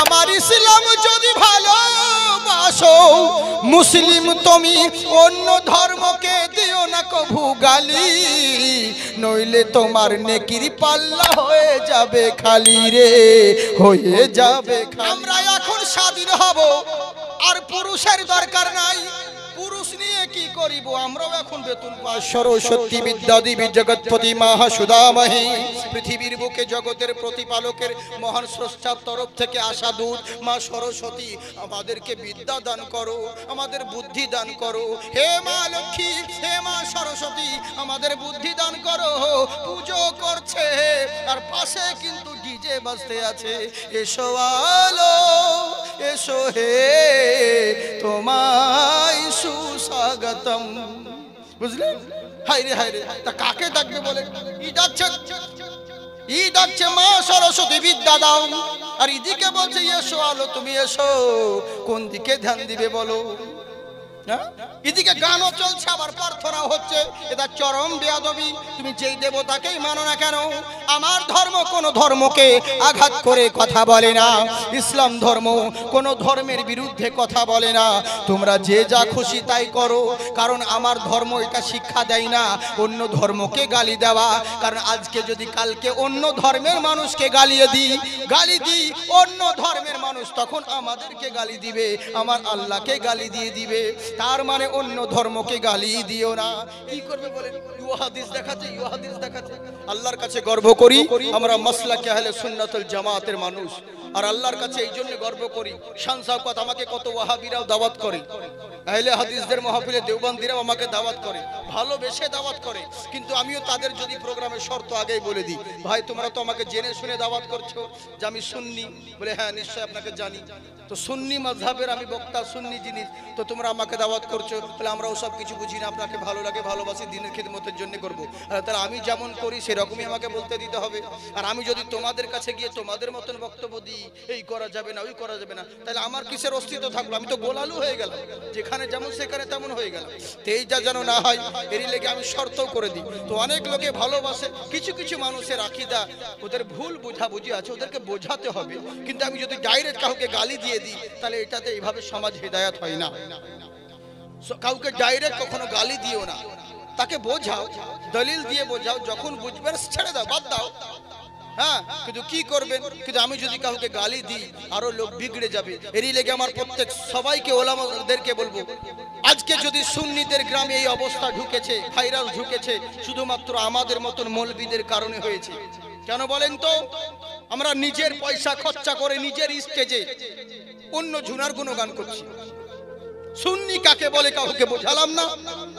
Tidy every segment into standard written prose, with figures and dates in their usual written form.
আমার ইসলাম যদি ভালোবাসো মুসলিম তুমি অন্য ধর্মকে দিও না কভু গালি, নইলে তোমার নেকির পাল্লা হয়ে যাবে খালি রে, হয়ে যাবে। আমরা এখন স্বাধীন হব, আর পুরুষের দরকার নাই। পুরুষ নিয়ে কি করিব? আমরাও এখন বেতন পাই। সরস্বতী বিদ্যাদেবী জগৎপতি মাহা সুদামহী, পৃথিবীর বুকে জগতের প্রতিপালকের মহান স্রষ্টার তরফ থেকে আসা দূত মা সরস্বতী, আমাদেরকে বিদ্যা দান করো, আমাদের বুদ্ধি দান করো। হে মা লক্ষ্মী, হে মা সরস্বতী, আমাদের বুদ্ধি দান করো। পুজো করছে আর পাশে কিন্তু ডিজে বাজতে আছে। এসো আলো এসো হে তোমায় সুস্বাগতম। বুঝলেন? হায়রে হায়রে, তা কাকে ডাকবে বলে? ই ডাকছে মা সরস্বতী বিদ্যা দাও, আর এদিকে বলছে এসো আলো তুমি এসো। কোন দিকে ধ্যান দিবে বলো? এদিকে গানও চলছে, আবার প্রার্থনা হচ্ছে। এটা চরম বেয়াদবি। তুমি যেই দেবতাকেই মানো না কেন, আমার ধর্ম কোন ধর্মকে আঘাত করে কথা বলে না। ইসলাম ধর্ম কোন ধর্মের বিরুদ্ধে কথা বলে না। তোমরা যে যা খুশি তাই করো, কারণ আমার ধর্ম এটা শিক্ষা দেয় না অন্য ধর্মকে গালি দেওয়া। কারণ আজকে যদি কালকে অন্য ধর্মের মানুষকে গালি দিই অন্য ধর্মের মানুষ তখন আমাদেরকে গালি দিবে, আমার আল্লাহকে গালি দিয়ে দিবে। তার মানে অন্য ধর্মকে গালি দিও না। কি করবে বলেন? ইউ হাদিস দেখাচ্ছে। আল্লাহর কাছে গর্ব করি আমরা মাসলাকে আহলে সুন্নাতুল জামাতের মানুষ, আর আল্লাহর কাছে এই জন্য গর্ব করি। শান শওকত আমাকে কত ওয়াহাবিরাও দাওয়াত করে, আহলে হাদিসদের মাহফিলে দেওবন্দিরাও আমাকে দাওয়াত করে, ভালোবেসে দাওয়াত করে। কিন্তু আমিও তাদের যদি প্রোগ্রামের শর্ত আগেই বলে দিই, ভাই তোমরা তো আমাকে জেনে শুনে দাওয়াত করছো যে আমি সুন্নি। বলে হ্যাঁ নিশ্চয় আপনাকে জানি, তো সুন্নি মাযহাবের আমি বক্তা, সুন্নি জিনিস, তো তোমরা আমাকে দাওয়াত করছো। বলে আমরা ওসব কিছু বুঝি না, আপনাকে ভালো লাগে ভালোবাসি, দিনের খিদমতের জন্য করবো। তাহলে আমি যেমন করি সেরকমই আমাকে বলতে দিতে হবে। আর আমি যদি তোমাদের কাছে গিয়ে তোমাদের মতন বক্তব্য দিই, এই করা যাবে না ওই করা যাবে না, তাহলে আমার কিসের অস্তিত্ব থাকলো? আমি তো গোলালু হয়ে গেলাম, যেখানে যেমন সেখানে তেমন হয়ে গেল। এই যা যেন না হয় এরই লেগে আমি শর্তও করে দিই। তো অনেক লোকে ভালোবাসে, কিছু কিছু মানুষের আকীদা ওদের ভুল বোঝাবুঝি আছে, ওদেরকে বোঝাতে হবে। কিন্তু আমি যদি ডাইরেক্ট কাউকে গালি দিয়ে দিই, তাহলে এটাতে এইভাবে সমাজ হেদায়েত হয় না। কাউকে ডাইরেক্ট কখনো গালি দিও না, তাকে বোঝাও, দলিল দিয়ে বোঝাও, যখন বুঝবেন ছেড়ে দাও, বাদ দাও। হ্যাঁ, কিন্তু কি করবেন? কিন্তু আমি যদি কাউকে গালি দিই আরো লোক বিগড়ে যাবে। এরই লেগে আমার প্রত্যেক সবাইকে ওলামাদেরকে বলবো, আজকে যদি সুন্নিদের গ্রামে এই অবস্থা ঢুকেছে, ভাইরাস ঢুকেছে, শুধুমাত্র আমাদের মতন মৌলবীদের কারণে হয়েছে। কেন বলেন তো? আমরা নিজের পয়সা খরচা করে নিজের স্টেজে অন্য ঝুনার গুণগান করছি। সুন্নি কাকে বলে কাউকে বোঝালাম না।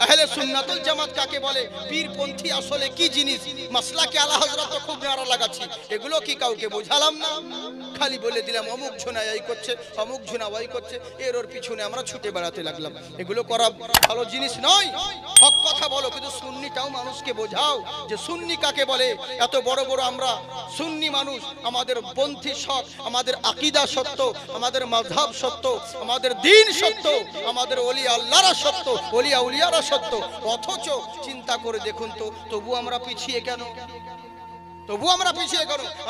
আহলে সুন্নাতুল জামাত কাকে বলে, পীরপন্থী আসলে কি জিনিস, মাসলাকে আলা হযরত তো খুব নারা লাগাচ্ছি, এগুলো কি কাউকে বোঝালাম না। খালি বলে দিলাম অমুক ঝুনা এই করছে, অমুক ঝুনা ওই করছে, এর ওর পিছনে আমরা ছুটে বেড়াতে লাগলাম। এগুলো করা ভালো জিনিস নয়। হক কথা বলো, কিন্তু সুন্নিটাও মানুষকে বোঝাও যে সুন্নি কাকে বলে। এত বড় বড় আমরা সুন্নি মানুষ, আমাদের পন্থী সৎ, আমাদের আকীদা সত্য, আমাদের মাযহাব সত্য, আমাদের দ্বীন সত্য, আমাদের ওলি আল্লাহরা সত্য, ওলিয়া উলিয়ারা সত্য। অথচ চিন্তা করে দেখুন তো, তবু আমরা পিছিয়ে কেন?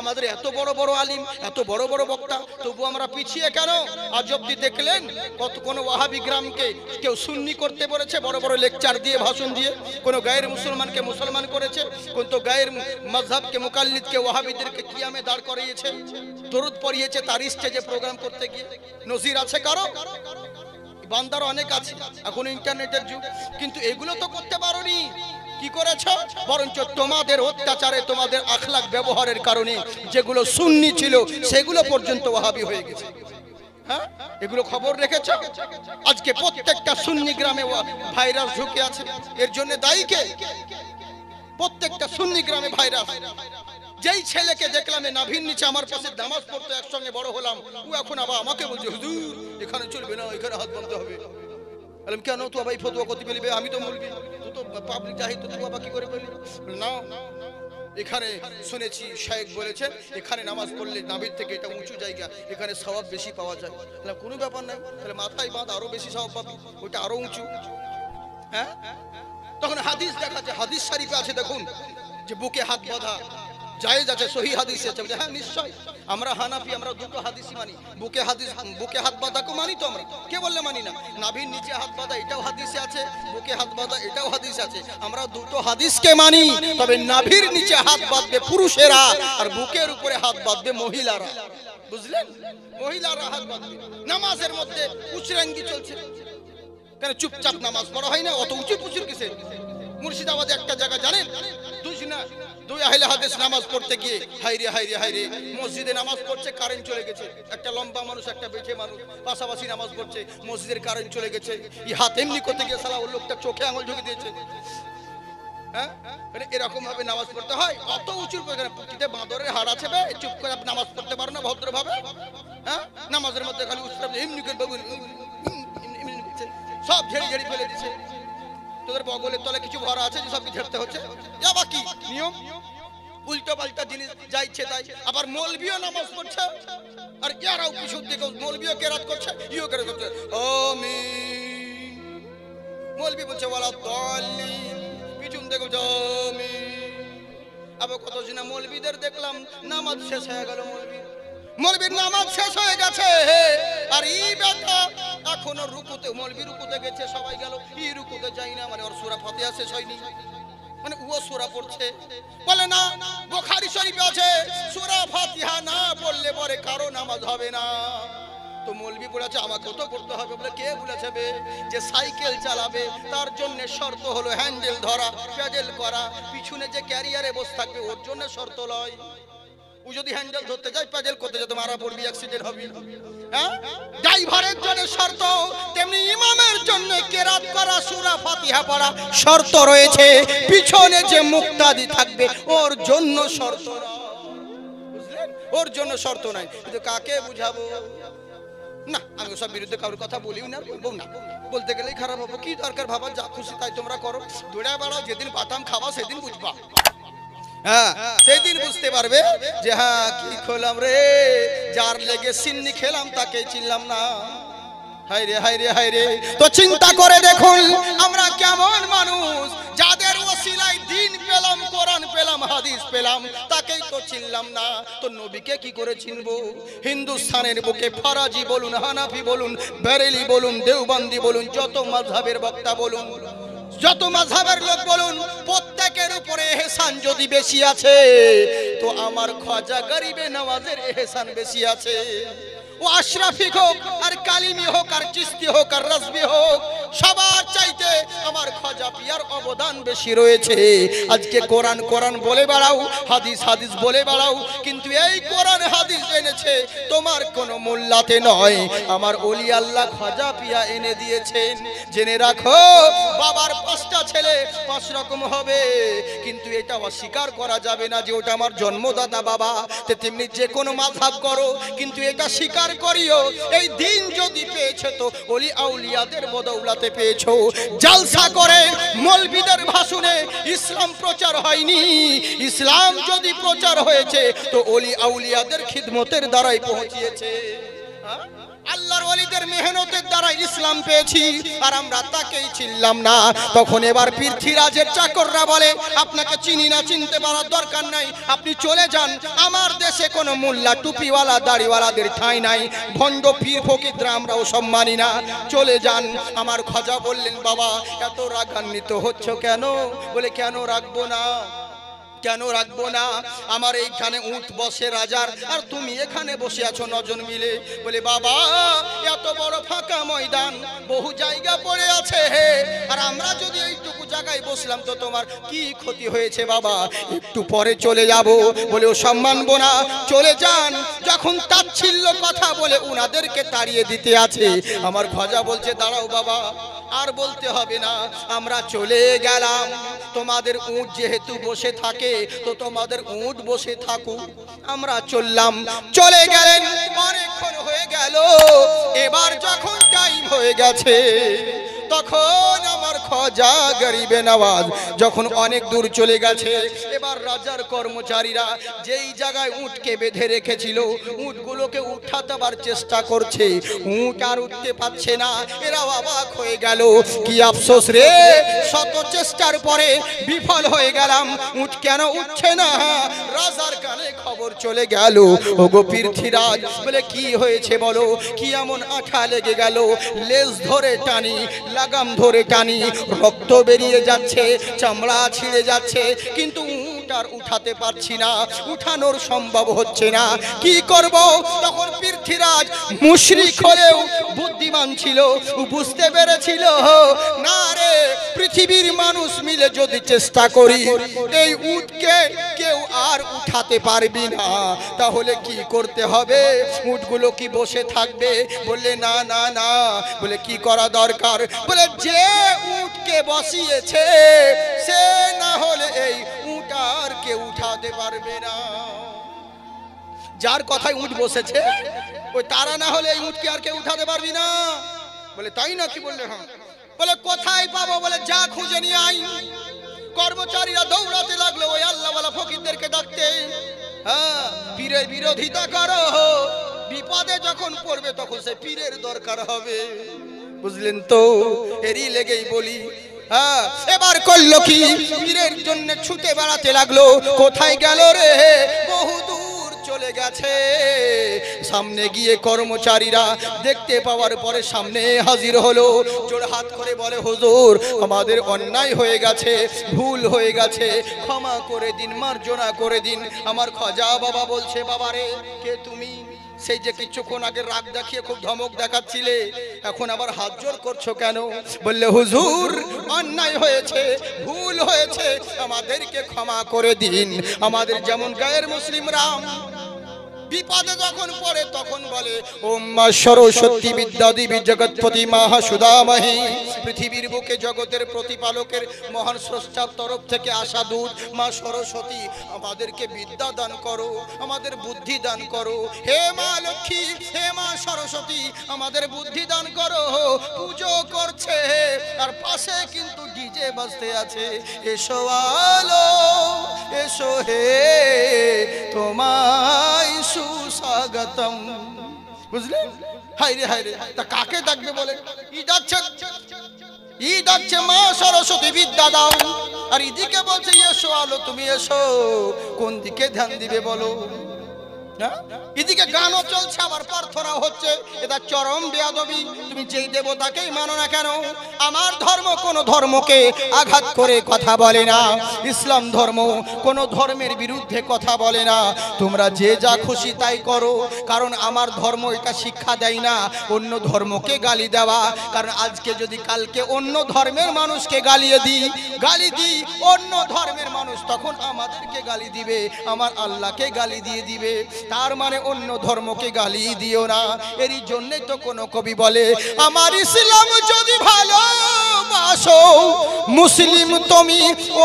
আমাদের এত বড় বড় আলিম, এত বড় বড় বক্তা, তবু আমরা পিছিয়ে কেন? আজ অব্দি দেখলেন কোন ওয়াহাবি গ্রামকে কেউ সুন্নি করতে বলেছে? বড় বড় লেকচার দিয়ে, ভাষণ দিয়ে। কোন গায়ের মুসলমানকে মুসলমান করেছে? কোন তো গায়ের মাযহাবকে মুকাল্লিদকে ওয়াহাবিদেরকে কিয়ামে দাঁড় করিয়েছে, দরুদ পড়িয়েছে তার স্টেজে প্রোগ্রাম করতে গিয়ে? নজির আছে কারো? বান্দার অনেক আছে, এখন ইন্টারনেটের যুগ, কিন্তু এগুলো তো করতে পারোনি। কি করেছ? বরঞ্চ তোমাদের অত্যাচারে, তোমাদের আখলাক ব্যবহারের কারণে যেগুলো সুন্নি ছিল সেগুলো পর্যন্ত ওয়াহাবি হয়ে গেছে। হ্যাঁ, এগুলো খবর রেখেছ? আজকে প্রত্যেকটা সুন্নি গ্রামে ভাইরাস ঢুকে আছে। এর জন্য দায়ী কে? প্রত্যেকটা সুন্নি গ্রামে ভাইরাস। যেই ছেলেকে দেখলাম নাভির নিচে আমার পাশে নামাজ পড়তে, একসঙ্গে বড় হলাম, ও এখন আবার আমাকে বলছে হুজুর এখানে চলবে না, এখানে হাত বাঁধতে হবে। বললাম কেন? তো ভাই ফতোয়া করতে পেলিবে, আমি তো মুলবি, তুই তো পাবলিক জাহিদ, তো তুই আবার কি করে বললি? না, এখানে শুনেছি শায়েখ বলেছেন এখানে নামাজ পড়লে নাভির থেকে এটা উঁচু জায়গা, এখানে সওয়াব বেশি পাওয়া যায়। বললাম কোনো ব্যাপার নাই, তাহলে মাথায় বাঁধ, আরো বেশি সওয়াব পাবি, ওটা আরো উঁচু। হ্যাঁ, তখন হাদিস দেখাচ্ছে, হাদিস শরীফে আছে দেখুন যে বুকে হাত বাঁধা, জায়েজ আছে, সহি হাদিস আছে। হ্যাঁ নিশ্চয়, আমরা হানাফি, আমরা দুটো হাদিসই মানি। বুকে হাত বাঁধাকে মানি তো আমরা, কে বললে মানি না? নাভির নিচে হাত বাঁধা এটাও হাদিসে আছে, বুকে হাত বাঁধা এটাও হাদিস আছে। আমরা দুটো হাদিসকে মানি, তবে নাভির নিচে হাত বাঁধবে পুরুষেরা আর বুকের উপরে হাত বাঁধবে মহিলারা। বুঝলেন? মহিলারা হাত বাঁধবে। নামাজের মধ্যে উচরাঙ্গি চলছে, কেন চুপচাপ নামাজ পড়া হয় না? অত উঁচু পুচুর কিসে? মুর্শিদাবাদে একটা জায়গা জানেন, দুই আহলে হাদিস নামাজ পড়তে গিয়ে হাইরে হাইরে হাইরে, মসজিদে নামাজ পড়ছে, কারেন্ট চলে গেছে। একটা লম্বা মানুষ, একটা বেঁচে মানুষ পাশাপাশি নামাজ পড়ছে, মসজিদের কারেন্ট চলে গেছে। এই হাত এমনি করতে গিয়ে সালা ওই লোকটা চোখে আঙুল ঢুকে দিয়েছে। হ্যাঁ, এরকম ভাবে নামাজ পড়তে হয়? অত উঁচুর পুটিতে বাঁদরের হাড় আছে বে, চুপ করে নামাজ পড়তে পারো না ভদ্রভাবে? হ্যাঁ, নামাজের মধ্যে খালি উৎসব এমনি করে সব ঝেড়ে ঝেড়ে ফেলে দিচ্ছে। তোদের বগলের তলে কিছু ভরা আছে যে সবকে ঝেড়তে হচ্ছে। বাকি নিয়ম উল্টো পাল্টা জিনিস যা ইচ্ছে তাই। আবার মৌলবিও নামাজ পড়ছে আর ইয়ারাও কিছু দিকে মৌলবিও কেরাত করছে, ইও কেরাত করছে। আমিন মৌলবি বলছে ওয়ালা দাল্লিন, পিছন থেকে আমিন। আবার কত জিনা মৌলবিদের দেখলাম নামাজ শেষ হয়ে গেল, মৌলবীর নামাজ শেষ হয়ে গেছে আর ই বেটা এখনো রুকুতে, মৌলবী রুকুতে গেছে, সবাই গেল, ই রুকুতে যাই না, মানে ওর সূরা ফাতিহা শেষ হয়নি, মানে ও সূরা পড়ছে। বলে না, বুখারী শরীফে আছে সূরা ফাতিহা না পড়লে পরে কারো নামাজ হবে না। তো মৌলবী বলেছে আমাকেও তো পড়তে হবে। বলে কে বলেছে বে? যে সাইকেল চালাবে তার জন্য শর্ত হলো হ্যান্ডেল ধরা, প্যাডেল করা, পিছনে যে ক্যারিয়ারে বসে থাকবে ওর জন্য শর্ত লয়। ও যদি হ্যান্ডেল ধরতে যায়, প্যাডেল করতে যায়, তো মারা পড়বি, অ্যাক্সিডেন্ট হবে। হ্যাঁ, ড্রাইভারের জন্য শর্ত, তেমনি ইমামের জন্য কেরাত করা, সূরা ফাতিহা পড়া শর্ত রয়েছে। পিছনে যে মুক্তাদি থাকবে ওর জন্য শর্ত, বুঝলেন? ওর জন্য শর্ত নাই। কিন্তু কাকে বুঝাবো? না, আমি ওসব বিরুদ্ধে কারোর কথা বলিও না, বলবো না। বলতে গেলেই খারাপ হবে। কি দরকার বাবা, যা খুশি তাই তোমরা করো, দৌড়া বেড়াও, যেদিন বাটাম খাওয়া সেদিন বুঝবা। হ্যাঁ, সেদিন বুঝতে পারবে যে হ্যাঁ কি খেলাম রে, যার লেগে সিন্নি খেলাম তাকে চিনলাম না। হায়রে হায়রে হায়রে। তো চিন্তা করে দেখুন আমরা কেমন মানুষ, যাদের ওসিলায় দিন পেলাম, কোরআন পেলাম, হাদিস পেলাম, তাকেই তো চিনলাম না। তো নবীকে কি করে চিনবো? হিন্দুস্তানের বুকে ফরাজি বলুন, হানাফি বলুন, বেরেলি বলুন, দেওবন্দি বলুন, যত মাযহাবের বক্তা বলুন, যত মাযহাবের লোক বলুন, প্রত্যেকের উপরে এহসান যদি বেশি আছে, তো আমার খাজা গরিবে নওয়াজের এহসান বেশি আছে। ও আশরাফি হোক আর কালিমি হোক আর চিশতি হোক আর রাজবি হোক, সবার চাইতে আমার খাজা পিয়ার অবদান বেশি রয়েছে। আজকে কোরআন কোরআন বলে বেড়াও, হাদিস হাদিস বলে বেড়াও, কিন্তু এই কোরআন হাদিস এনেছে তোমার কোনো মোল্লাতে নয়, আমার ওলি আল্লাহ খাজা পিয়া এনে দিয়েছেন। জেনে রাখো, বাবার 5টা ছেলে 5 রকম হবে, কিন্তু এটা অস্বীকার করা যাবে না যে ওটা আমার জন্মদাতা বাবা। তেমনি যে কোনো মাযহাব করো, কিন্তু এটা স্বীকার করিও এই দিন যদি পেয়েছো তো ওলি আউলিয়াদের বদৌলতে পেয়েছো। জলসা করে মৌলবীদের ভাষণে ইসলাম প্রচার হয়নি, ইসলাম যদি প্রচার হয়েছে তো ওলি আউলিয়াদের খিদমতের দ্বারাই পৌঁছিয়েছে। আল্লাহর ওলিদের মেহনতের দ্বারা ইসলাম পেয়েছি, আর আমরা তাকেই চিনলাম না। তখন এবার পৃথ্বীরাজের চাকররা বলে আপনাকে চিনি না, চিনতে পারার দরকার নাই, আপনি চলে যান, আমার দেশে কোনো মোল্লা টুপিওয়ালা দাড়িওয়ালাদের ঠাঁই নাই, ভণ্ড পীর ফকিররা আমরাও সব মানি না, চলে যান। আমার খাজা বললেন বাবা এত রাগান্বিত হচ্ছ কেন? বলে কেন রাখবো না, কেন রাখবো না, আমার এইখানে উট বসে রাজার, আর তুমি এখানে বসে আছো 9 জন মিলে। বলে বাবা এত বড় ফাঁকা ময়দান, বহু জায়গা পড়ে আছে, আর আমরা যদি এইটুকু জায়গায় বসলাম তো তোমার কি ক্ষতি হয়েছে বাবা? একটু পরে চলে যাব। বলে ও মানবো না, চলে যান। যখন তাচ্ছিল্য কথা বলে উনাদেরকে তাড়িয়ে দিতে আছে, আমার খাজা বলছে দাঁড়াও বাবা, আর বলতে হবে না, আমরা চলে গেলাম। তোমাদের উট যেহেতু বসে থাকে তো তোমাদের উট বসে থাকুক, আমরা চললাম। চলে গেলেন, অনেকক্ষণ হয়ে গেল। এবার যখন টাইম হয়ে গেছে, তখন আমার খাজা গরিবে নওয়াজ যখন অনেক দূর চলে গেছে, এবার এবার রাজার কর্মচারীরা যেই জায়গায় উটকে বেঁধে রেখেছিল উটগুলোকে উঠাতে চেষ্টা করছে, উট আর উঠতে পারছে না। এরা অবাক হয়ে গেল, কি আফসোস রে, শত চেষ্টার পরে বিফল হয়ে গেলাম, উট কেন উঠছে না? রাজার কানে খবর চলে গেল। ওগো পৃথ্বীরাজ, বলে কি হয়েছে বলো, কি এমন আঠা লেগে গেল? লেজ ধরে টানি, লাগাম ধরে টানি, রক্ত বেরিয়ে যাচ্ছে, চামড়া ছিঁড়ে যাচ্ছে, কিন্তু উট আর উঠাতে পারছি না, উঠানোর সম্ভব হচ্ছে না, কি করব? তখন পৃথ্বীরাজ মুশরিক হলেও বুদ্ধিমান ছিল, বুঝতে পেরেছিল না রে, পৃথিবীর মানুষ মিলে যদি চেষ্টা করি এই উটকে কেউ আর উঠাতে পারবি না, তাহলে কি করতে হবে? উটগুলো কি বসে থাকবে? বললে না না না। বলে কি করা দরকার? বলে যে উটকে বসিয়েছে সে না হলে এই উট আর কেউ উঠাতে পারবে না। যার কথায় উট বসেছে ওই তারা না হলে এই উটকে আর কেউ উঠাতে পারবি না। বলে তাই না? কি বললে? হ্যাঁ। বলে কোথায় পাবো? বলে যা খুঁজে নিয়ে আই। কর্মচারীরা দৌড়াতে লাগলো ওই আল্লাহওয়ালা ফকিরদেরকে ডাকতে। হ্যাঁ, পীরের বিরোধিতা করো, বিপদে যখন পড়বে তখন সে পীরের দরকার হবে, বুঝলেন তো? এরই লেগেই বলি। হ্যাঁ, এবার করলো কি, পীরের জন্য ছুটে বেড়াতে লাগলো। কোথায় গেল রে? বহু দূর চলে গেছে। সামনে গিয়ে কর্মচারীরা দেখতে পাওয়ার পরে সামনে হাজির হলো, জোড় হাত করে বলে হুজুর আমাদের অন্যায় হয়ে গেছে, ভুল হয়ে গেছে, ক্ষমা করে দিন, মার্জনা করে দিন। আমার খাজা বাবা বলছে, বাবারে কে তুমি? সেই যে কিছুক্ষণ আগে রাগ দেখিয়ে খুব ধমক দেখাচ্ছিলে, এখন আবার হাত জোর করছো কেন? বললে হুজুর অন্যায় হয়েছে, ভুল হয়েছে, আমাদেরকে ক্ষমা করে দিন। আমাদের যেমন গায়ের মুসলিমরা বিপদে যখন পড়ে তখন বলে ওম মা সরস্বতী বিদ্যাদেবী জগৎপতি মাহা সুদামহি, পৃথিবীর বুকে জগতের প্রতিপালকের মহান স্রষ্টার তরফ থেকে আসা দূত মা সরস্বতী, আমাদেরকে বিদ্যা দান করো, আমাদের বুদ্ধি দান করো। হে মা লক্ষ্মী, হে মা সরস্বতী, আমাদের বুদ্ধি দান করো। পুজো করছে আর পাশে কিন্তু ডিজে বাজতে আছে। এসো আলো, এসো হে তোমায় সুস্বাগতম। বুঝলেন? হায়রে হায়রে, তা কাকে ডাকবে বলে? ঈদ আছে মা সরস্বতী বিদ্যা দাও, আর এদিকে বলছে এসো আলো তুমি এসো, কোন দিকে ধ্যান দিবে বলো? এদিকে গানও চলছে আবার প্রার্থনা হচ্ছে, এটা চরম বেয়াদবি। তুমি যেই দেবতাকেই মানো না কেন, আমার ধর্ম কোন ধর্মকে আঘাত করে কথা বলে না, ইসলাম ধর্ম কোন ধর্মের বিরুদ্ধে কথা বলে না। তোমরা যে যা খুশি তাই করো, কারণ আমার ধর্ম এটা শিক্ষা দেয় না অন্য ধর্মকে গালি দেওয়া। কারণ আজকে যদি কালকে অন্য ধর্মের মানুষকে গালি দিই অন্য ধর্মের মানুষ তখন আমাদেরকে গালি দিবে, আমার আল্লাহকে গালি দিয়ে দিবে। তার মানে অন্য ধর্মকে গালি দিও না। এরই জন্যই তো কোন কবি বলে আমার ইসলাম যদি ভালোবাসো মুসলিম তুমি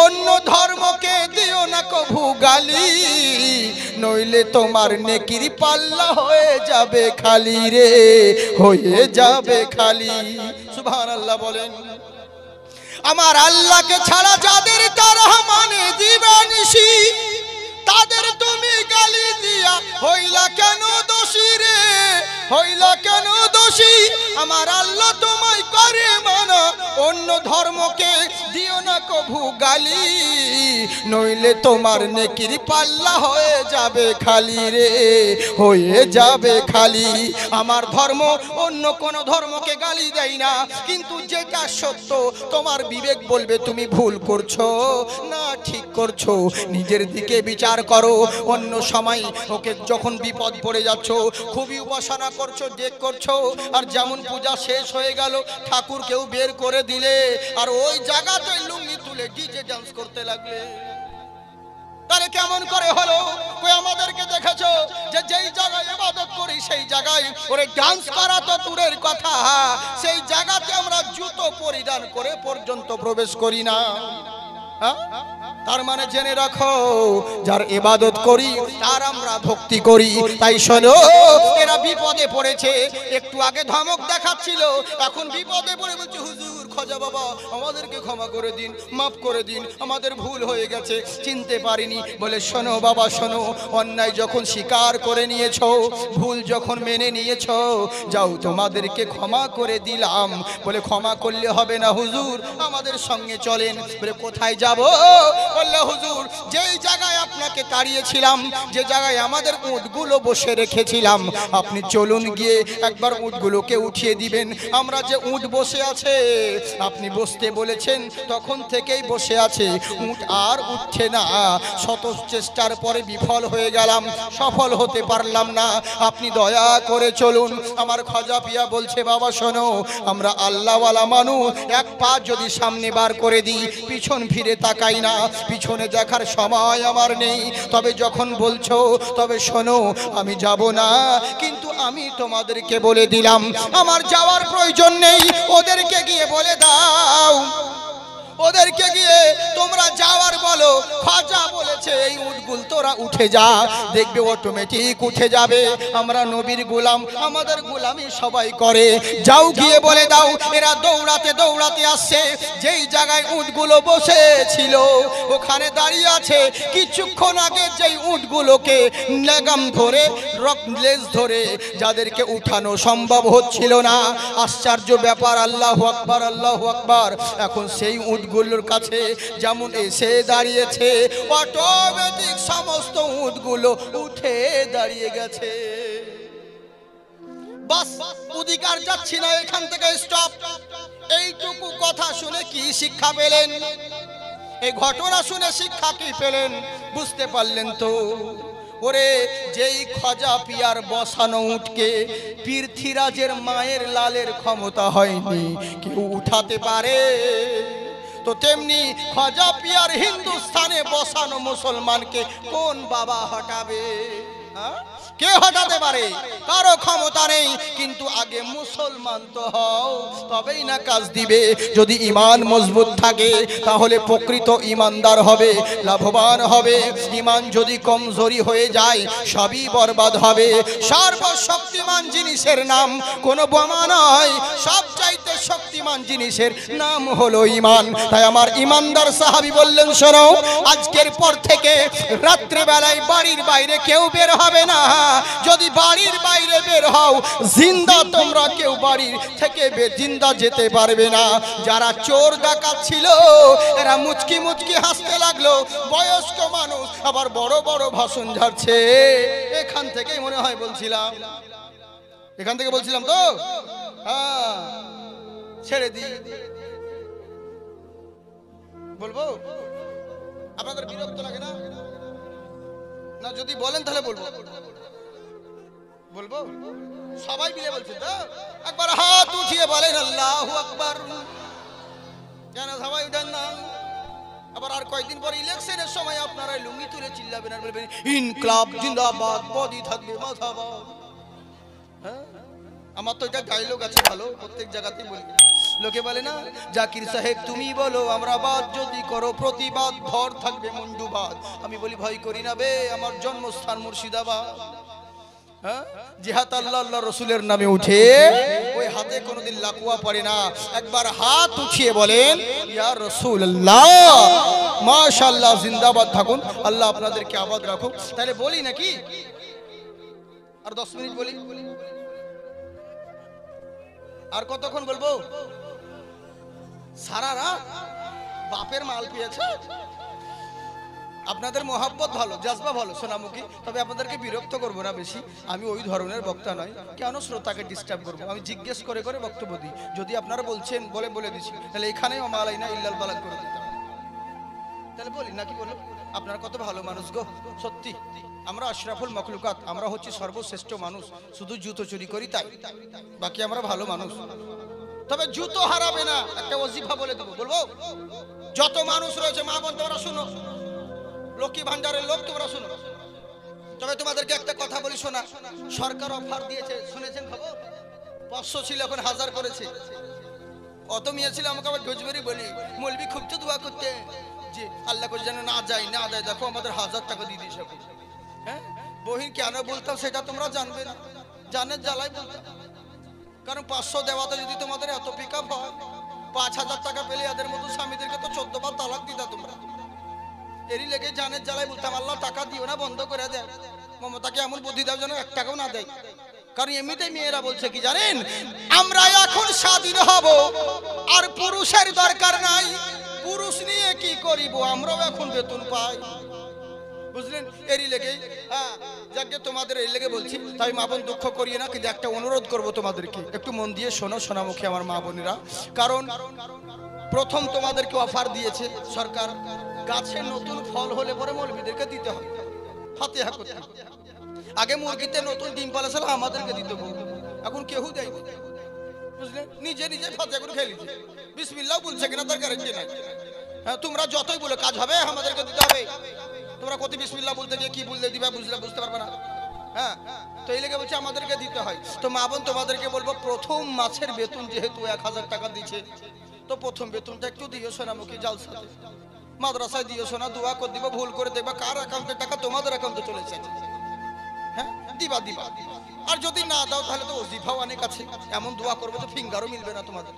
অন্য ধর্মকে দিও না কভু গালি, নইলে তোমার নেকির পাল্লা হয়ে যাবে খালি রে, হয়ে যাবে খালি। সুবহানাল্লাহ বলেন। আমার আল্লাহকে ছাড়া যাদের তার মানে দিবানিশি, তাদের তুমি গালি দিয়া হইলা কেন দোষী রে, হইলা কেন দোষী? আমার আল্লাহ তোমায় করে মানা, অন্য ধর্মকে দিও না কভু গালি, নইলে তোমার নেকির পাল্লা হয়ে যাবে খালি রে, হয়ে যাবে খালি। আমার ধর্ম অন্য কোন ধর্মকে গালি দেয় না, কিন্তু যেটা সত্য তোমার বিবেক বলবে তুমি ভুল করছো না ঠিক করছো, নিজের দিকে বিচার করো। অন্য সময় ওকে যখন বিপদ পড়ে যাচ্ছ, খুবই উপাসনা করছো, দেখ করছো, আর যেমন পূজা শেষ হয়ে গেল ঠাকুরকেও বের করে দিলে, আর ওই জায়গাতে লুঙ্গি তুলে ডিজে ডান্স করতে লাগলে, তাহলে কেমন করে হলো? কই আমাদেরকে দেখেছো যে যেই জায়গায় ইবাদত করি সেই জায়গায় ওরে ডান্স করা তো দূরের কথা, সেই জায়গাতে আমরা জুতো পরিধান করে পর্যন্ত প্রবেশ করি না। তার মানে জেনে রাখো যার ইবাদত করি তার আমরা ভক্তি করি। তাই শোনো, এরা বিপদে পড়েছে, একটু আগে ধমক দেখাচ্ছিল, এখন বিপদে পড়ে বলছে হুজুর খাজা বাবা আমাদেরকে ক্ষমা করে দিন, মাফ করে দিন, আমাদের ভুল হয়ে গেছে, চিনতে পারিনি। বলে শোনো বাবা শোনো, অন্যায় যখন স্বীকার করে নিয়েছো, ভুল যখন মেনে নিয়েছো, যাও তোমাদেরকে ক্ষমা করে দিলাম। বলে ক্ষমা করলে হবে না হুজুর, আমাদের সঙ্গে চলেন। বলে কোথায় যাব? বললে হুজুর যেই জায়গায় আপনাকে তাড়িয়েছিলাম, যে জায়গায় আমাদের উটগুলো বসে রেখেছিলাম, আপনি চলুন গিয়ে একবার উটগুলোকে উঠিয়ে দিবেন। আমরা যে উট বসে আছে, আপনি বসতে বলেছেন তখন থেকেই বসে আছে, উট আর উঠছে না। শত চেষ্টার পরে বিফল হয়ে গেলাম, সফল হতে পারলাম না, আপনি দয়া করে চলুন। আমার খাজা পিয়া বলছে বাবা শোনো, আমরা আল্লাহওয়ালা মানুষ, এক পা যদি সামনে বার করে দিই পিছন ফিরে তাকাই না, পিছনে দেখার সময় আমার নেই। তবে যখন বলছো তবে শোনো, আমি যাব না, কিন্তু আমি তোমাদেরকে বলে দিলাম আমার যাওয়ার প্রয়োজন নেই, ওদেরকে গিয়ে বলে দাও, ওদেরকে গিয়ে তোমরা যাওয়ার বলো খাজা বলেছে এই উটগুলো তোরা উঠে যা, দেখবে অটোমেটিক উঠে যাবে। আমরা নবীর গোলাম, আমাদের গোলামি সবাই করে, যাও গিয়ে বলে দাও। এরা দৌড়াতে দৌড়াতে আসছে, যেই জায়গায় উটগুলো বসেছিল ওখানে দাঁড়িয়ে আছে। কিছুক্ষণ আগে যেই উটগুলোকে লাগাম ধরে লেজ ধরে যাদেরকে উঠানো সম্ভব হচ্ছিল না, আশ্চর্য ব্যাপার, আল্লাহু আকবার আল্লাহু আকবার, এখন সেই উটগুলোর কাছে যেমন এসে দাঁড়িয়েছে, অটোমেটিক সমস্ত উটগুলো উঠে দাঁড়িয়ে গেছে। বাস অধিকার যাচ্ছি না, এখান থেকে স্টপ। এইটুকু কথা শুনে কি শিক্ষা পেলেন? এই ঘটনা শুনে শিক্ষা কি পেলেন বুঝতে পারলেন তো? ওরে যেই খাজা পিয়ার বসানো উটকে পৃথ্বীরাজের মায়ের লালের ক্ষমতা হয়নি কেউ উঠাতে পারে, তো তেমনি খাজা পিয়ার হিন্দুস্তানে বসানো মুসলমানকে কোন বাবা হটাবে? কে হটাতে পারে? কারো ক্ষমতা নেই। কিন্তু আগে মুসলমান তো হও, তবেই না কাজ দিবে। যদি ঈমান মজবুত থাকে তাহলে প্রকৃত ঈমানদার হবে, লাভবান হবে। ঈমান যদি কমজোরি হয়ে যায় সবই বরবাদ হবে। সর্বশক্তিমান জিনিসের নাম কোনো বোমা নয়, সবচাইতে শক্তিমান জিনিসের নাম হলো ঈমান। তাই আমার ঈমানদার সাহাবী বললেন শোনো, আজকের পর থেকে রাত্রে বেলায় বাড়ির বাইরে কেউ বের হবে না। যদি বাড়ির বাইরে বের হও জিন্দা তোমরা কেউ বাড়ির থেকে জিন্দা যেতে পারবে না। যারা চোর ডাকাত ছিল এরা মুচকি মুচকি হাসতে লাগলো, বয়স্ক মানুষ আবার বড় বড় ভাষণ ঝাড়ছে। এখান থেকেই মনে হয় বলছিলাম, এখান থেকে বলছিলাম তো, হ্যাঁ ছেড়ে দি। বলবো আপনাদের বিরক্ত লাগে না? না যদি বলেন তাহলে বলবো, বলবো সবাই মিলে বলছে তো, একবার হাত উঠিয়ে বলেন আল্লাহু আকবার। কেন সবাই উঠেন না? আবার আর কয়েকদিন পর ইলেকশনের সময় আপনারা লুঙ্গি তুলে চিল্লাবেন আর বলবেন ইনকলাব জিন্দাবাদ, বডি থাকবে মাথাবাদ। হ্যাঁ আমার তো এটা ডায়লগ আছে ভালো, প্রত্যেক জায়গাতেই বলি। লোকে বলে না জাকির সাহেব তুমি বলো আমরা বাদ যদি করো প্রতিবাদ, ভর থাকবে মুন্ডুবাদ। আমি বলি ভয় করি না বে, আমার জন্মস্থান মুর্শিদাবাদ। হ্যাঁ জিহাদ আল্লাহ আল্লাহ রসুলের নামে উঠে ওই হাতে কোনোদিন লাকুয়া পড়ে না। একবার হাত উঠিয়ে বলেন ইয়া রাসূলুল্লাহ, মাশাআল্লাহ, জিন্দাবাদ থাকুন, আল্লাহ আপনাদেরকে আবাদ রাখুক। তাহলে বলি নাকি আর 10 মিনিট বলি? আর কতক্ষণ বলবো? সারা রাত বাপের মাল পেয়েছে। আপনাদের মহাব্বত ভালো, জজবা ভালো, সোনামুখী, তবে আপনাদেরকে বিরক্ত করবো না বেশি। আমি ওই ধরনের বক্তা নয়, কেন শ্রোতাকে ডিস্টার্ব করবো? আমি জিজ্ঞেস করে করে বক্তব্য দিই। যদি আপনারা বলছেন বলে দিচ্ছি, তাহলে এখানেই মালাইনা ইল্লাল বালাগ করে দিতাম। তাহলে বলি নাকি বলো? আপনারা কত ভালো মানুষ গো, সত্যি। আমরা আশরাফুল মখলুকাত, আমরা হচ্ছি সর্বশ্রেষ্ঠ মানুষ, শুধু জুতো চুরি করি তাই, বাকি আমরা ভালো মানুষ। তবে জুতো হারাবে না, একটা ওজিফা বলে দেবো, বলবো? যত মানুষ রয়েছে মা বোন তোমরা শুনো, লক্ষ্মী ভান্ডারের লোক তোমরা শুনো, তবে তোমাদেরকে একটা কথা বলি শোনা। সরকার অফার দিয়েছে, শুনেছেন খবর? 500 ছিল এখন 1000 করেছে। অত মেয়ে ছিল আমাকে আবার ডোজবেরি বলি মৌলবি খুব তো দোয়া করতে, জি আল্লাহ করে যেন না যাই না দেয়। দেখো আমাদের 1000 টাকা দিয়ে দিয়েছে। হ্যাঁ বহিন কেন বলতাম সেটা তোমরা জানবে না, জানের জ্বালাই বলতাম। কারণ 500 দেওয়াতে যদি তোমাদের এত পিক আপ হয়, 5000 টাকা পেলে এদের মতো স্বামীদেরকে তো 14 বার তালাক দিতা তোমরা। এরই লেগে জানের জ্বালাই বলতাম আল্লাহ টাকা দিও না, বন্ধ করে দেয়। মমতাকে এমন বুদ্ধি দাও যেন 1 টাকাও না দেয়। কারণ এমনিতেই মেয়েরা বলছে কি জানেন, আমরা এখন স্বাধীন হব আর পুরুষের দরকার নাই, পুরুষ নিয়ে কি করিব, আমরাও এখন বেতন পাই। বুঝলেন? এরই লেগে হ্যাঁ যাকে তোমাদের এই লেগে বলছি। তাই মা বোন দুঃখ করিয়ে না, কিন্তু একটা অনুরোধ করব তোমাদেরকে, একটু মন দিয়ে শোনো সোনামুখী আমার মা বোনেরা। কারণ প্রথম তোমাদেরকে অফার দিয়েছে সরকার, গাছে নতুন ফল হলে পরে মৌলবীদেরকে দিতে হবে, ফাতিহা করতে হবে। আগে মুরগিতে নতুন ডিম পালাছিল আমাদেরকে দিতে হবে, এখন কেউ দেয়। বুঝলেন? নিজে নিজে ফাতিহা করে খেয়ে নিচ্ছে, বিসমিল্লাহ বলছে কিনা তার গ্যারান্টি নাই। হ্যাঁ তোমরা যতই বলে কাজ হবে আমাদেরকে দিতে হবে, তোমরা কত বিসমিল্লাহ বলতে গিয়ে কি বলতে দিবা বুঝতে পারবে না। হ্যাঁ তো এই লেগে বলছে আমাদেরকে দিতে হয়। তো মা বোন তোমাদেরকে বলবো, প্রথম মাসের বেতন যেহেতু 1000 টাকা দিচ্ছে, তো প্রথম বেতনটা একটু দিও সোনামুখী জালসাতে, মাদ্রাসায় দিও সোনা, দোয়া করে দিবা, ভুল করে দেখবা কার অ্যাকাউন্টে টাকা তোমাদের অ্যাকাউন্টে চলে এসেছে। হ্যাঁ দিবা দিবা, আর যদি না দাও তাহলে তো ওজিফাও অনেক আছে, এমন দোয়া করবে তো ফিঙ্গারও মিলবে না তোমাদের।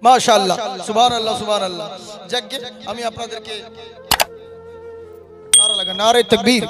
মাশাআল্লাহ সুবহানাল্লাহ সুবহানাল্লাহ। যাক আমি আপনাদেরকে নারা লাগা, নারে তাকবীর।